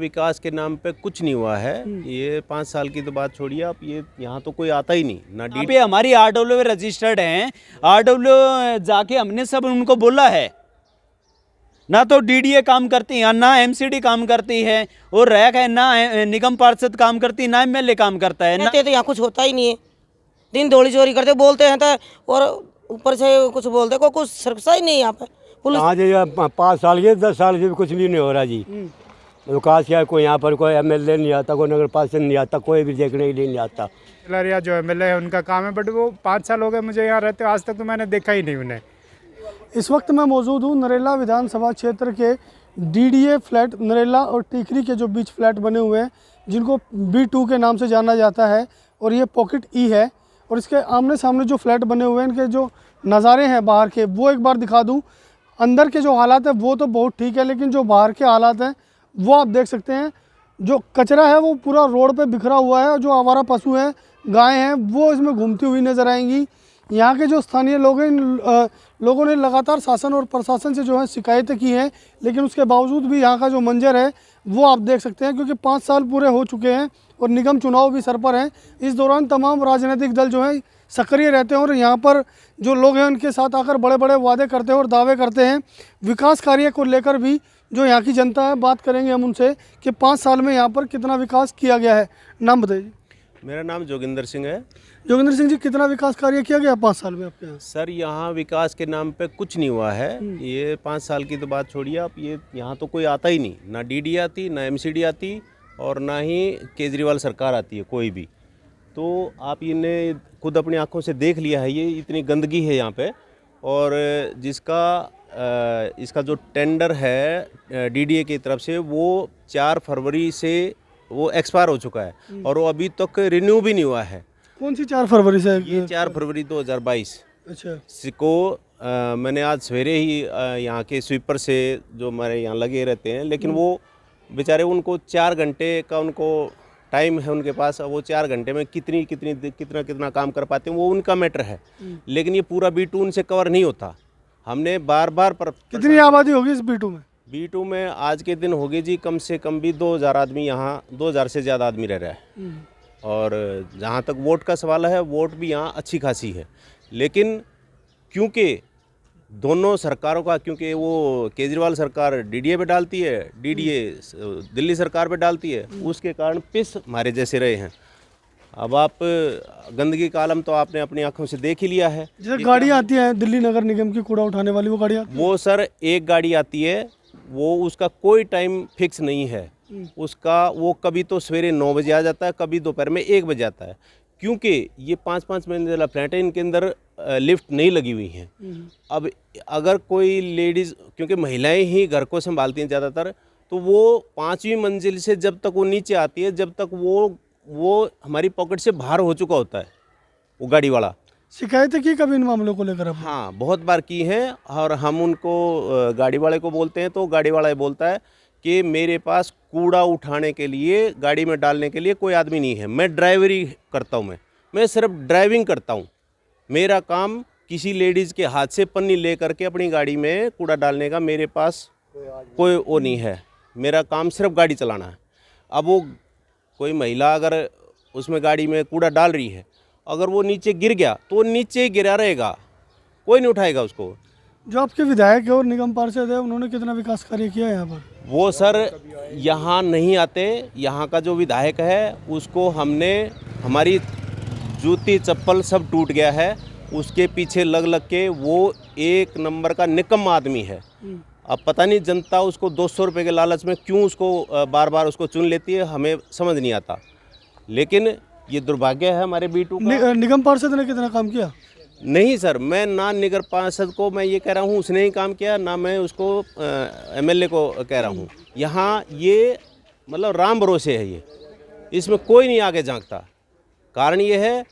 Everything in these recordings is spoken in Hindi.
विकास के नाम पे कुछ नहीं हुआ है। ये 5 साल की तो बात छोड़िए आप, ये यहाँ तो कोई आता ही नहीं ना। पे हमारी आरडब्ल्यू रजिस्टर्ड हैं, आरडब्ल्यू जाके हमने सब उनको बोला है, ना तो डीडीए काम करती है, ना एमसीडी काम करती है, और रैक है ना निगम पार्षद काम करती है, ना एमएलए काम करता है। ना तो यहाँ कुछ होता ही नहीं है, दिन दौड़ी चोरी करते बोलते हैं तो, और ऊपर से कुछ बोलते, कोई कुछ सरसा ही नहीं यहाँ पे पुलिस। हाँ जी, 5 साल के 10 साल से भी कुछ भी नहीं हो रहा जी। विकास क्या, कोई यहाँ पर कोई एमएलए नहीं आता, कोई नगर पार्षद नहीं आता, कोई भी देखने के लिए नहीं आता। लरिया जो एमएलए है उनका काम है, बट वो 5 साल हो गए मुझे यहाँ रहते, आज तक तो मैंने देखा ही नहीं उन्हें। इस वक्त मैं मौजूद हूँ नरेला विधानसभा क्षेत्र के डीडीए फ्लैट नरेला और टीकरी के जो बीच फ्लैट बने हुए हैं, जिनको B2 के नाम से जाना जाता है, और ये पॉकेट ई है। और इसके आमने सामने जो फ्लैट बने हुए हैं, इनके जो नज़ारे हैं बाहर के, वो एक बार दिखा दूँ। अंदर के जो हालात है वो तो बहुत ठीक है, लेकिन जो बाहर के हालात हैं वो आप देख सकते हैं। जो कचरा है वो पूरा रोड पे बिखरा हुआ है, और जो आवारा पशु हैं, गायें हैं, वो इसमें घूमती हुई नज़र आएंगी। यहाँ के जो स्थानीय लोग हैं, इन लोगों ने लगातार शासन और प्रशासन से जो है शिकायतें की हैं, लेकिन उसके बावजूद भी यहाँ का जो मंजर है वो आप देख सकते हैं, क्योंकि 5 साल पूरे हो चुके हैं और निगम चुनाव भी सर पर हैं। इस दौरान तमाम राजनीतिक दल जो हैं सक्रिय रहते हैं, और यहाँ पर जो लोग हैं उनके साथ आकर बड़े बड़े वादे करते हैं और दावे करते हैं। विकास कार्य को लेकर भी जो यहाँ की जनता है, बात करेंगे हम उनसे कि 5 साल में यहाँ पर कितना विकास किया गया है। नाम बताइए। मेरा नाम जोगिंदर सिंह है। जोगिंदर सिंह जी, कितना विकास कार्य किया गया 5 साल में आपके यहाँ? सर, यहाँ विकास के नाम पे कुछ नहीं हुआ है। ये 5 साल की तो बात छोड़िए आप, ये यहाँ तो कोई आता ही नहीं, ना डीडी आती, ना एमसीडी आती, और ना ही केजरीवाल सरकार आती है कोई भी। तो आप इन्हें खुद अपनी आंखों से देख लिया है, ये इतनी गंदगी है यहाँ पे। और इसका जो टेंडर है डीडीए की तरफ से, वो 4 फरवरी से वो एक्सपायर हो चुका है, और वो अभी तक रिन्यू भी नहीं हुआ है। कौन सी 4 फरवरी से? ये 4 फरवरी 2022 अच्छा को मैंने आज सवेरे ही यहाँ के स्वीपर से जो हमारे यहाँ लगे रहते हैं, लेकिन वो बेचारे, उनको 4 घंटे का उनको टाइम है उनके पास। वो 4 घंटे में कितना काम कर पाते हैं वो उनका मैटर है, लेकिन ये पूरा B2 उनसे कवर नहीं होता। हमने बार कितनी आबादी होगी इस B2 में? B2 में आज के दिन होगी जी कम से कम भी 2000 आदमी, यहाँ 2000 से ज़्यादा आदमी रह रहा है। और जहाँ तक वोट का सवाल है, वोट भी यहाँ अच्छी खासी है, लेकिन क्योंकि दोनों सरकारों का, क्योंकि वो केजरीवाल सरकार डीडीए पे डालती है, डीडीए दिल्ली सरकार पे डालती है, उसके कारण पिस हमारे जैसे रहे हैं। अब आप गंदगी का आलम तो आपने अपनी आंखों से देख ही लिया है। जैसे गाड़ी आती है दिल्ली नगर निगम की कूड़ा उठाने वाली, वो गाड़ी आती है? वो सर एक गाड़ी आती है, वो उसका कोई टाइम फिक्स नहीं है उसका। वो कभी तो सवेरे 9 बजे आ जाता है, कभी दोपहर में 1 बजे आता है, क्योंकि ये 5-5 मंजिला फ्लैट है। इनके अंदर लिफ्ट नहीं लगी हुई हैं। अब अगर कोई लेडीज़, क्योंकि महिलाएं ही घर को संभालती हैं ज़्यादातर, तो वो 5वीं मंजिल से जब तक वो नीचे आती है, जब तक वो हमारी पॉकेट से बाहर हो चुका होता है वो गाड़ी वाला। शिकायतें की कभी इन मामलों को लेकर आप? हाँ, बहुत बार की हैं, और हम उनको गाड़ी वाले को बोलते हैं तो गाड़ी वाला ये बोलता है कि मेरे पास कूड़ा उठाने के लिए, गाड़ी में डालने के लिए कोई आदमी नहीं है, मैं ड्राइवरी करता हूँ, मैं सिर्फ ड्राइविंग करता हूँ, मेरा काम किसी लेडीज़ के हाथ से पन्नी ले करके अपनी गाड़ी में कूड़ा डालने का मेरे पास कोई वो नहीं है, मेरा काम सिर्फ गाड़ी चलाना है। अब वो कोई महिला अगर उसमें गाड़ी में कूड़ा डाल रही है, अगर वो नीचे गिर गया तो वो नीचे ही गिरा रहेगा, कोई नहीं उठाएगा उसको। जो आपके विधायक है और निगम पार्षद है, उन्होंने कितना विकास कार्य किया है यहाँ पर? वो सर यहाँ नहीं आते, यहाँ का जो विधायक है उसको हमने, हमारी जूती चप्पल सब टूट गया है उसके पीछे लग लग के, वो एक नंबर का निकम्म आदमी है। अब पता नहीं जनता उसको 200 रुपये के लालच में क्यों उसको बार बार उसको चुन लेती है, हमें समझ नहीं आता। लेकिन ये दुर्भाग्य है हमारे B2 का। निगम पार्षद ने कितना काम किया? नहीं सर, मैं ना नगर पार्षद को मैं ये कह रहा हूँ उसने ही काम किया, ना मैं उसको MLA को कह रहा हूँ। यहाँ ये मतलब राम भरोसे है, ये इसमें कोई नहीं आगे झांकता। कारण ये है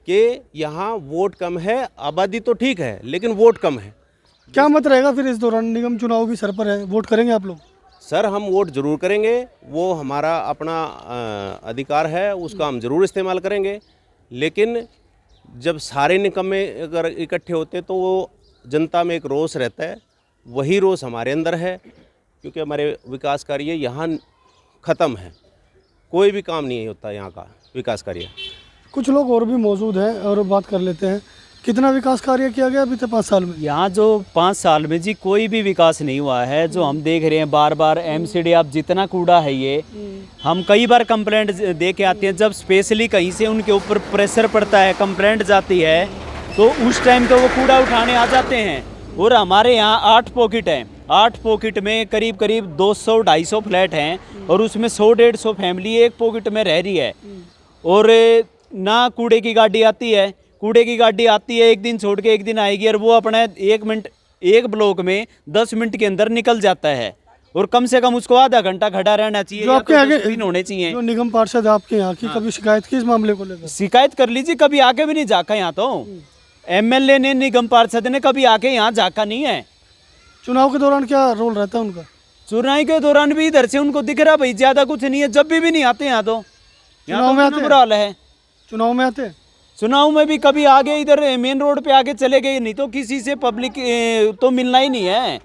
कि यहाँ वोट कम है, आबादी तो ठीक है लेकिन वोट कम है। क्या मत रहेगा फिर इस दौरान? निगम चुनाव भी सर पर है, वोट करेंगे आप लोग? सर हम वोट ज़रूर करेंगे, वो हमारा अपना अधिकार है, उसका हम ज़रूर इस्तेमाल करेंगे। लेकिन जब सारे निकम्मे अगर इकट्ठे होते तो वो जनता में एक रोष रहता है, वही रोष हमारे अंदर है, क्योंकि हमारे विकास कार्य यहाँ ख़त्म है, कोई भी काम नहीं होता यहाँ का विकास कार्य। कुछ लोग और भी मौजूद हैं और बात कर लेते हैं। कितना विकास कार्य किया गया बीते 5 साल में? यहाँ जो 5 साल में जी कोई भी विकास नहीं हुआ है। जो हम देख रहे हैं बार बार MCD, आप जितना कूड़ा है ये, हम कई बार कंप्लेंट दे के आते हैं, जब स्पेशली कहीं से उनके ऊपर प्रेशर पड़ता है, कंप्लेंट जाती है, तो उस टाइम तो वो कूड़ा उठाने आ जाते हैं। और हमारे यहाँ 8 पॉकेट हैं, 8 पॉकेट में करीब करीब 200-250 फ्लैट हैं, और उसमें 100-150 फैमिली एक पॉकेट में रह रही है। और ना कूड़े की गाड़ी आती है, कूड़े की गाड़ी आती है एक दिन छोड़ के एक दिन आएगी, और वो अपना 1 मिनट एक ब्लॉक में 10 मिनट के अंदर निकल जाता है, और कम से कम उसको आधा घंटा खड़ा रहना चाहिए, जो आपके आगे डस्टबिन होने चाहिए। जो निगम पार्षद आपके यहाँ की कभी शिकायत की इस मामले को लेकर? शिकायत कर लीजिए, कभी आके भी नहीं झाँका यहाँ तो। MLA ने, निगम पार्षद ने कभी आके यहाँ झाँका नहीं है। चुनाव के दौरान क्या रोल रहता है उनका? चुनाव के दौरान भी इधर से उनको दिख रहा भाई ज्यादा कुछ नहीं है, जब भी नहीं आते यहाँ तो। चुनाव में आते बुरा हाल है। चुनाव में आते हैं? चुनाव में भी कभी आगे इधर मेन रोड पे आगे चले गए, नहीं तो किसी से पब्लिक तो मिलना ही नहीं है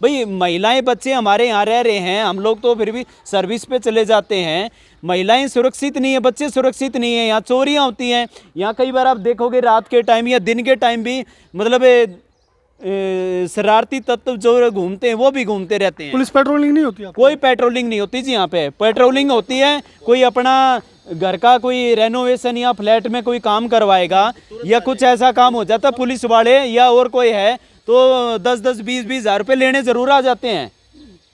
भाई। महिलाएं बच्चे हमारे यहाँ रह रहे हैं, हम लोग तो फिर भी सर्विस पे चले जाते हैं। महिलाएं सुरक्षित नहीं है, बच्चे सुरक्षित नहीं है, यहाँ चोरियाँ होती हैं। यहाँ कई बार आप देखोगे रात के टाइम या दिन के टाइम भी मतलब शरारती तत्व जो घूमते हैं वो भी घूमते रहते हैं। पुलिस पेट्रोलिंग नहीं होती? कोई पेट्रोलिंग नहीं होती जी। यहाँ पे पेट्रोलिंग होती है, कोई अपना घर का कोई रेनोवेशन या फ्लैट में कोई काम करवाएगा या कुछ ऐसा काम हो जाता, पुलिस वाले या और कोई है तो 10-10, 20-20 हज़ार रुपये लेने ज़रूर आ जाते हैं।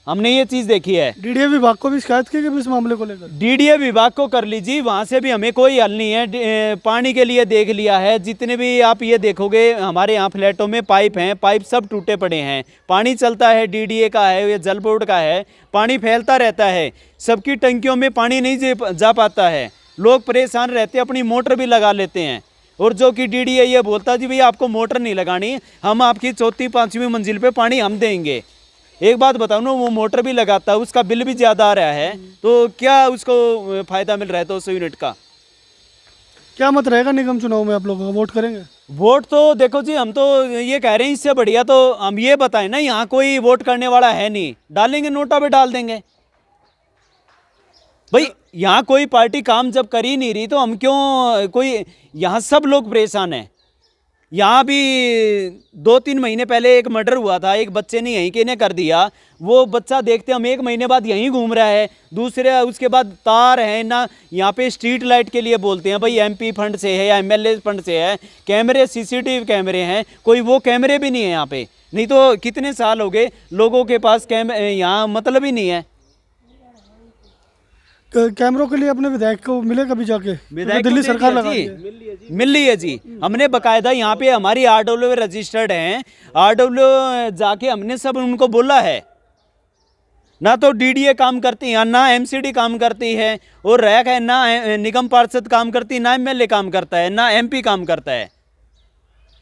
हमने ये चीज़ देखी है। DDA विभाग को भी शिकायत की इस मामले को लेकर? DDA विभाग को कर लीजिए, वहाँ से भी हमें कोई हल नहीं है। पानी के लिए देख लिया है, जितने भी आप ये देखोगे हमारे यहाँ फ्लैटों में पाइप हैं, पाइप सब टूटे पड़े हैं। पानी चलता है, DDA का है या जल बोर्ड का है, पानी फैलता रहता है, सबकी टंकियों में पानी नहीं जा पाता है, लोग परेशान रहते हैं, अपनी मोटर भी लगा लेते हैं। और जो कि DDA ये बोलता जी भैया आपको मोटर नहीं लगानी, हम आपकी 4वीं 5वीं मंजिल पे पानी हम देंगे। एक बात बताओ ना, वो मोटर भी लगाता है, उसका बिल भी ज़्यादा आ रहा है, तो क्या उसको फ़ायदा मिल रहा है 200 यूनिट का? क्या मत रहेगा निगम चुनाव में? आप लोग वोट करेंगे? वोट तो देखो जी, हम तो ये कह रहे हैं इससे बढ़िया तो हम ये बताएं ना, यहाँ कोई वोट करने वाला है नहीं, डालेंगे नोटा पे डाल देंगे भाई। यहाँ कोई पार्टी काम जब कर ही नहीं रही तो हम क्यों कोई, यहाँ सब लोग परेशान हैं। यहाँ भी 2-3 महीने पहले एक मर्डर हुआ था, एक बच्चे ने यहीं के ने कर दिया। वो बच्चा देखते हम 1 महीने बाद यहीं घूम रहा है। दूसरे उसके बाद तार है ना, यहाँ पे स्ट्रीट लाइट के लिए बोलते हैं भाई MP फंड से है या MLA फंड से है, कैमरे CCTV कैमरे हैं, कोई वो कैमरे भी नहीं है यहाँ पे। नहीं तो कितने साल हो गए लोगों के पास यहाँ मतलब ही नहीं है। कैमरों के लिए अपने विधायक को मिले कभी जाके? विधायक दिल्ली को सरकार दे लगा दिया रही है। जी, मिल रही है जी। हमने बकायदा यहाँ पे हमारी आरडब्ल्यू रजिस्टर्ड हैं, आरडब्ल्यू जाके हमने सब उनको बोला है। ना तो डीडीए काम करती है, ना एमसीडी काम करती है, और रैक है ना निगम पार्षद काम करती है, ना एमएलए काम करता है, ना एमपी काम करता है।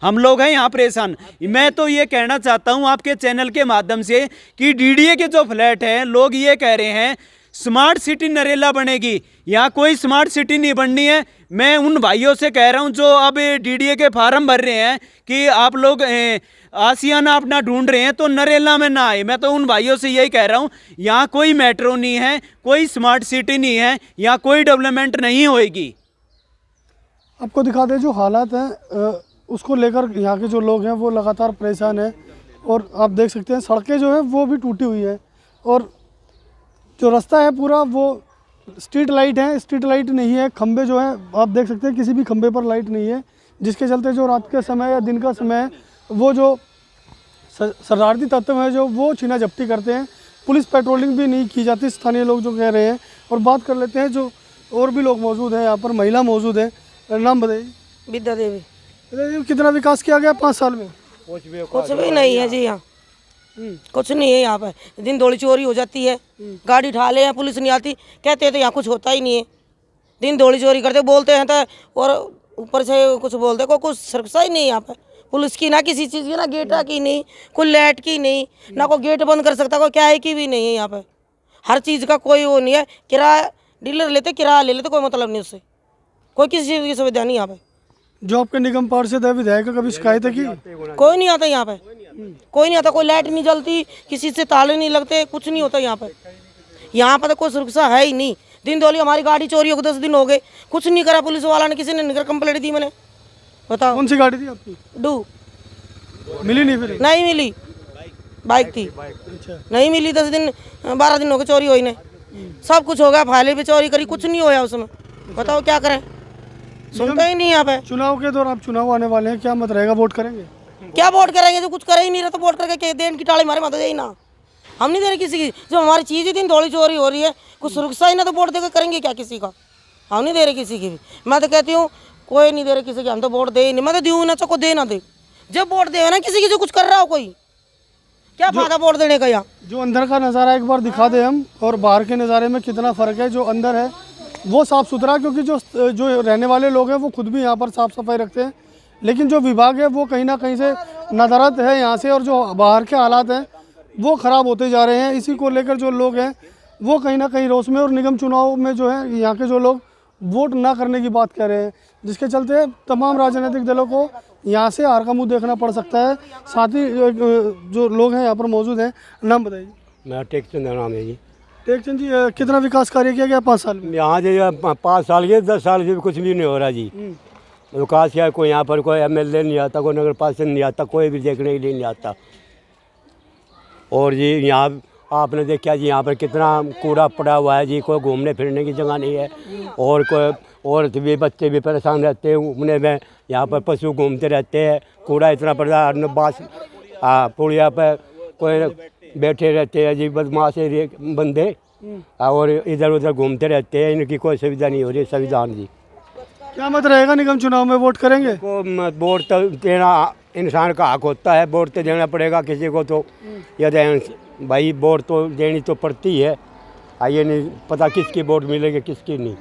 हम लोग हैं यहाँ परेशान। मैं तो ये कहना चाहता हूँ आपके चैनल के माध्यम से कि डीडीए के जो फ्लैट हैं, लोग ये कह रहे हैं स्मार्ट सिटी नरेला बनेगी। यहाँ कोई स्मार्ट सिटी नहीं बननी है। मैं उन भाइयों से कह रहा हूँ जो अब डीडीए के फार्म भर रहे हैं कि आप लोग आसियाना अपना ढूंढ रहे हैं तो नरेला में ना आए। मैं तो उन भाइयों से यही कह रहा हूँ, यहाँ कोई मेट्रो नहीं है, कोई स्मार्ट सिटी नहीं है, यहाँ कोई डेवलपमेंट नहीं होएगी। आपको दिखा दें जो हालात हैं उसको लेकर यहाँ के जो लोग हैं वो लगातार परेशान हैं। और आप देख सकते हैं सड़कें जो हैं वो भी टूटी हुई है, और जो रास्ता है पूरा वो स्ट्रीट लाइट है, स्ट्रीट लाइट नहीं है। खंबे जो हैं आप देख सकते हैं किसी भी खंबे पर लाइट नहीं है, जिसके चलते जो रात के समय या दिन का समय है वो जो शरारती तत्व हैं जो वो छीना झपटी करते हैं। पुलिस पेट्रोलिंग भी नहीं की जाती, स्थानीय लोग जो कह रहे हैं। और बात कर लेते हैं जो और भी लोग मौजूद हैं, यहाँ पर महिला मौजूद है। नाम बताइए। विद्या देवी। विद्या देवी, कितना विकास किया गया 5 साल में? कुछ भी नहीं है जी यहाँ, कुछ नहीं है यहाँ पे। दिन दौड़ी चोरी हो जाती है, गाड़ी उठा ले, पुलिस नहीं आती, कहते हैं तो यहाँ कुछ होता ही नहीं है। दिन दौड़ी चोरी करते बोलते हैं तो, और ऊपर से कुछ बोलते, को कुछ सुरक्षा ही नहीं है यहाँ पे। पुलिस की ना किसी चीज़ की, ना गेटा की नहीं, कोई लाइट की नहीं, ना कोई गेट बंद कर सकता, कोई क्या है की भी नहीं है यहाँ पे। हर चीज़ का कोई वो नहीं है। किराया डीलर लेते, किराया ले लेते, कोई मतलब नहीं उससे, कोई किसी चीज़ की सुविधा नहीं यहाँ पे। जो आपके निगम पार्षद है विधायक, कभी शिकायत है की? कोई नहीं आता यहाँ पे, कोई नहीं आता। कोई लाइट नहीं जलती, किसी से ताले नहीं लगते, कुछ नहीं होता यहाँ पे। यहाँ पर तो कोई सुरक्षा है ही नहीं। दिन दौली हमारी गाड़ी चोरी हो गई, 10 दिन हो गए, कुछ नहीं करा पुलिस वाला ने, किसी ने नहीं कंप्लेंट दी। मैंने बताओ। कौन सी गाड़ी थी आपकी? डू मिली नहीं फिर? नहीं मिली, बाइक थी। अच्छा, नहीं नहीं मिली। 10 दिन 12 दिन हो गए चोरी हुई ने, सब कुछ हो गया, फाइलें भी चोरी करी, कुछ नहीं होया उसमें। बताओ क्या करें, सुनते ही नहीं यहाँ पे। चुनाव के दौरान, चुनाव आने वाले हैं, क्या मत रहेगा, वोट करेंगे? क्या वोट करेंगे, जो कुछ करे ही नहीं रहे तो वोट करके देन की टाली मारे मत जाए ना। हम नहीं दे रहे किसी की, जो हमारी चीज़ ही दिन दौड़ी चोरी हो रही है, कुछ सुरक्षा ही ना, तो वोट देकर करेंगे क्या किसी का? हम नहीं दे रहे किसी की भी। मैं तो कहती हूँ कोई नहीं दे रहे किसी की, हम तो वोट दे ही नहीं। मैं तो दूँ ना, चाहे दे ना दे, जब वोट दे ना किसी की जो कुछ कर रहा हो, कोई क्या फायदा वोट देने का। यहाँ जो अंदर का नज़ारा एक बार दिखा दे हम, और बाहर के नज़ारे में कितना फ़र्क है। जो अंदर है वो साफ़ सुथरा, क्योंकि जो रहने वाले लोग हैं वो खुद भी यहाँ पर साफ़ सफाई रखते हैं, लेकिन जो विभाग है वो कहीं ना कहीं से नदारत है यहाँ से, और जो बाहर के हालात हैं वो ख़राब होते जा रहे हैं। इसी को लेकर जो लोग हैं वो कहीं ना कहीं रोष में, और निगम चुनाव में जो है यहाँ के जो लोग वोट ना करने की बात कह रहे हैं, जिसके चलते तमाम राजनीतिक दलों को यहाँ से हार का मुँह देखना पड़ सकता है। साथ ही जो लोग हैं यहाँ पर मौजूद हैं। नाम बताइए। मेरा टेकचंद नाम है जी। टेकचंद जी, कितना विकास कार्य किया गया 5 साल में? यहाँ जो 5 साल के 10 साल से भी कुछ भी नहीं हो रहा जी। विकास किया, कोई यहाँ पर कोई एमएलए नहीं आता, कोई नगर पार्षद नहीं आता, कोई भी देखने के लिए नहीं आता। और जी यहाँ आपने देखा जी यहाँ पर कितना कूड़ा पड़ा हुआ है जी, कोई घूमने फिरने की जगह नहीं है, और कोई औरत भी बच्चे भी परेशान रहते हैं घूमने में। यहाँ पर पशु घूमते रहते हैं, कूड़ा इतना पड़ा है, बास पुड़िया पर कोई बैठे रहते हैं जी, बदमाश बंदे, और इधर उधर घूमते रहते हैं। इनकी कोई सुविधा नहीं हो रही, संविधान जी। क्या मत रहेगा निगम चुनाव में, वोट करेंगे? को वोट तो देना इंसान का हक होता है, वोट तो देना पड़ेगा किसी को। तो यदि भाई वोट तो देनी तो पड़ती है, ये नहीं पता किसकी वोट मिलेगी किसकी नहीं।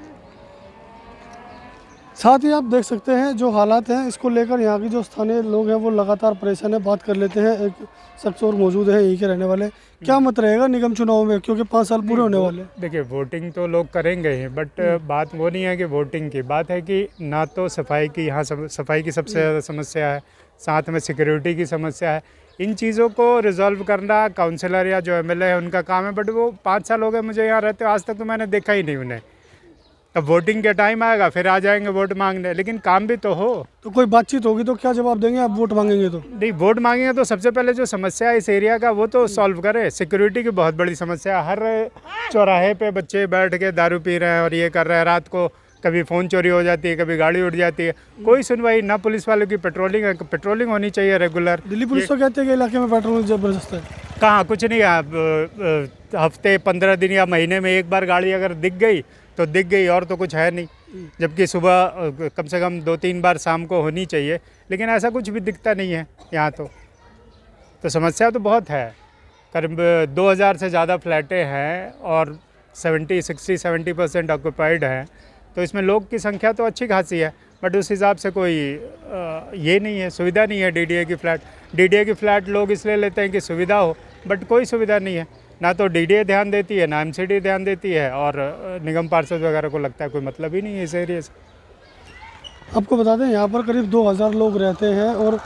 साथ ही आप देख सकते हैं जो हालात हैं, इसको लेकर यहाँ के जो स्थानीय लोग हैं वो लगातार परेशान है। बात कर लेते हैं, एक शख्स और मौजूद है यहीं के रहने वाले। क्या मत रहेगा निगम चुनाव में, क्योंकि 5 साल पूरे होने वाले हैं? देखिए, वोटिंग तो लोग करेंगे ही, बट बात वो नहीं है कि वोटिंग की बात है कि ना तो सफाई की, यहाँ सफाई की सबसे ज़्यादा समस्या है, साथ में सिक्योरिटी की समस्या है। इन चीज़ों को रिजॉल्व करना काउंसलर या जो एमएलए है उनका काम है, बट वो 5 साल हो गए मुझे यहाँ रहते, आज तक तो मैंने देखा ही नहीं उन्हें। अब वोटिंग के टाइम आएगा फिर आ जाएंगे वोट मांगने, लेकिन काम भी तो हो। तो कोई बातचीत होगी तो क्या जवाब देंगे आप, वोट मांगेंगे तो? नहीं, वोट मांगेंगे तो सबसे पहले जो समस्या है इस एरिया का वो तो सॉल्व करे। सिक्योरिटी की बहुत बड़ी समस्या है, हर चौराहे पे बच्चे बैठ के दारू पी रहे हैं और ये कर रहे हैं, रात को कभी फ़ोन चोरी हो जाती है, कभी गाड़ी उड़ जाती है, कोई सुनवाई ना। पुलिस वालों की पेट्रोलिंग होनी चाहिए रेगुलर। दिल्ली पुलिस तो कहते हैं कि इलाके में पेट्रोलिंग जबरदस्त है। कहाँ, कुछ नहीं। आप हफ्ते 15 दिन या महीने में एक बार गाड़ी अगर दिख गई तो दिख गई, और तो कुछ है नहीं। जबकि सुबह कम से कम 2-3 बार शाम को होनी चाहिए, लेकिन ऐसा कुछ भी दिखता नहीं है यहाँ तो समस्या तो बहुत है। करीब 2000 से ज़्यादा फ्लैटें हैं और 60-70% ऑक्यूपाइड हैं, तो इसमें लोग की संख्या तो अच्छी खासी है, बट उस हिसाब से कोई ये नहीं है, सुविधा नहीं है डीडीए की फ़्लैट। डीडीए की फ़्लैट लोग इसलिए लेते हैं कि सुविधा हो, बट कोई सुविधा नहीं है। ना तो डीडीए ध्यान देती है, ना एमसीडी ध्यान देती है, और निगम पार्षद वगैरह को लगता है कोई मतलब ही नहीं है इस एरिया से। आपको बता दें यहाँ पर करीब 2000 लोग रहते हैं और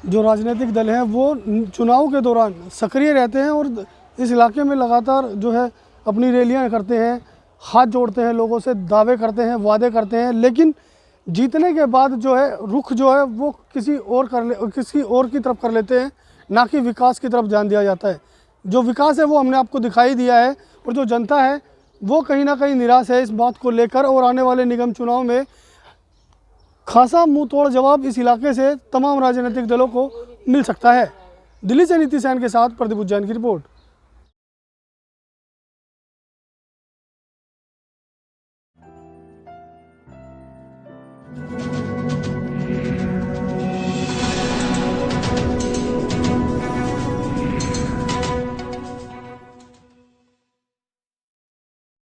जो राजनीतिक दल हैं वो चुनाव के दौरान सक्रिय रहते हैं और इस इलाके में लगातार जो है अपनी रैलियाँ करते हैं, हाथ जोड़ते हैं, लोगों से दावे करते हैं, वादे करते हैं, लेकिन जीतने के बाद जो है रुख जो है वो किसी और की तरफ कर लेते हैं, ना कि विकास की तरफ ध्यान दिया जाता है। जो विकास है वो हमने आपको दिखाई दिया है और जो जनता है वो कहीं ना कहीं निराश है इस बात को लेकर, और आने वाले निगम चुनाव में खासा मुंह तोड़ जवाब इस इलाके से तमाम राजनीतिक दलों को मिल सकता है। दिल्ली से नीति सैन के साथ प्रदीप उज्जैन की रिपोर्ट।